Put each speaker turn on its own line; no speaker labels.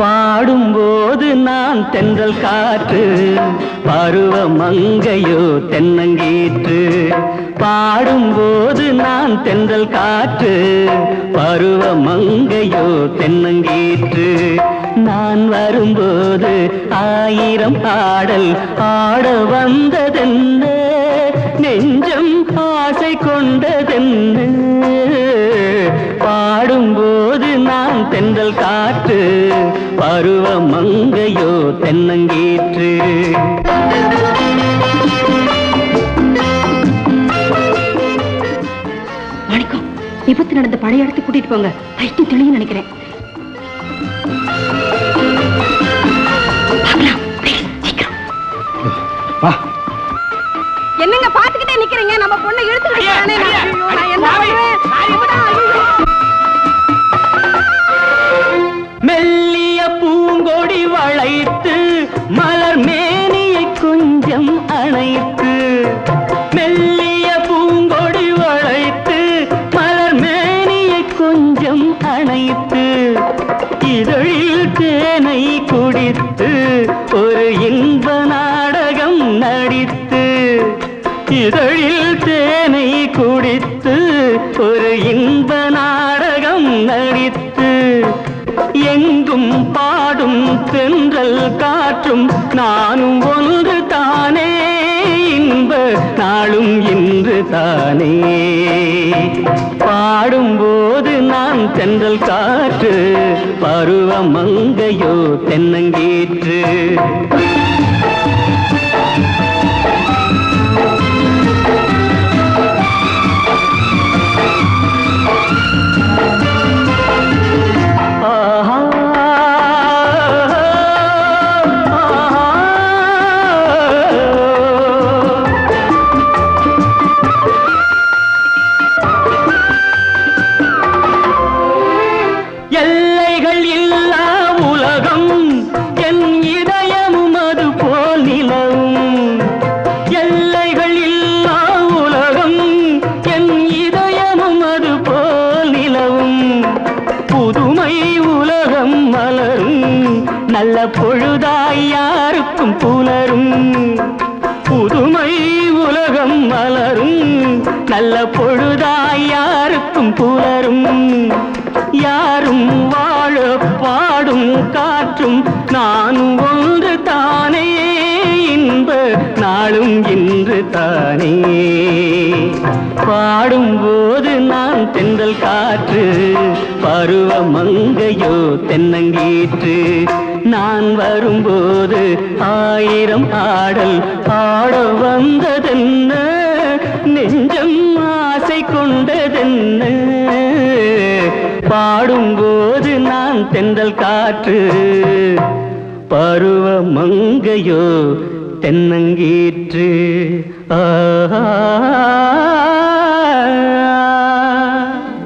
பாடும்போது நான் தென்றல் காற்று, பருவ மங்கையோ தென்னங்கீற்று. பாடும்போது நான் தென்றல் காற்று, பருவ மங்கையோ தென்னங்கீற்று. நான் வரும்போது ஆயிரம் ஆடல் ஆட வந்ததென்ன, நெஞ்சம் ஆசை கொண்டதென்ன. பாடும்போது நான் தென்றல் காற்று, பருவ மங்கையோ தென்னங்கீற்று.
மாணிக்கம், விபத்து நடந்த பழைய இடத்துக்கு கூட்டிட்டு போங்க. வைத்தியம் தெளிவு நினைக்கிறேன். என்னங்க பாத்துக்கிட்டே நிக்கிறீங்க? நம்ம பொண்ணை இழுத்து
மெல்லிய பூங்கொடி வளைத்து மலர் மேனியை கொஞ்சம் அணைத்து. மெல்லிய பூங்கொடி வளைத்து மலர் மேனியை கொஞ்சம் அணைத்து. இதழில் தேனை குடித்து ஒரு இன்ப நாடகம் நடித்து. இதழில் தேனை குடித்து ஒரு இன்ப நாடகம் நடித்து. எங்கும் பாடும் தென்றல் காற்றும் நானும் ஒன்று தானே, இன்ப நாளும் இன்று தானே. பாடும்போது நான் தென்றல் காற்று, பருவ மங்கையோ தென்னங்கீற்று. எல்லைகள் இல்லா உலகம் என் இதயமும் அது போல் நிலவும். எல்லைகள் இல்லா உலகம் என் இதயமும் அது போல் நிலவும். புதுமை உலகம் மலரும் நல்ல பொழுதாய் யாருக்கும் புலரும். புதுமை உலகம் மலரும் நல்ல பொழுதாய் யாருக்கும் புலரும். யாரும் வாழ பாடும் காற்றும் நானும் ஒன்று தானே, இன்ப நாளும் இன்று தானே. பாடும்போது நான் தென்றல் காற்று, பருவ மங்கையோ தென்னங்கீற்று. நான் வரும்போது ஆயிரம் ஆடல் ஆட வந்ததென்ன, நெஞ்சம் ஆசை கொண்டதென்ன. பாடும்போது நான் தென்றல் காற்று, பருவ மங்கையோ தென்னங்கீற்று. ஆ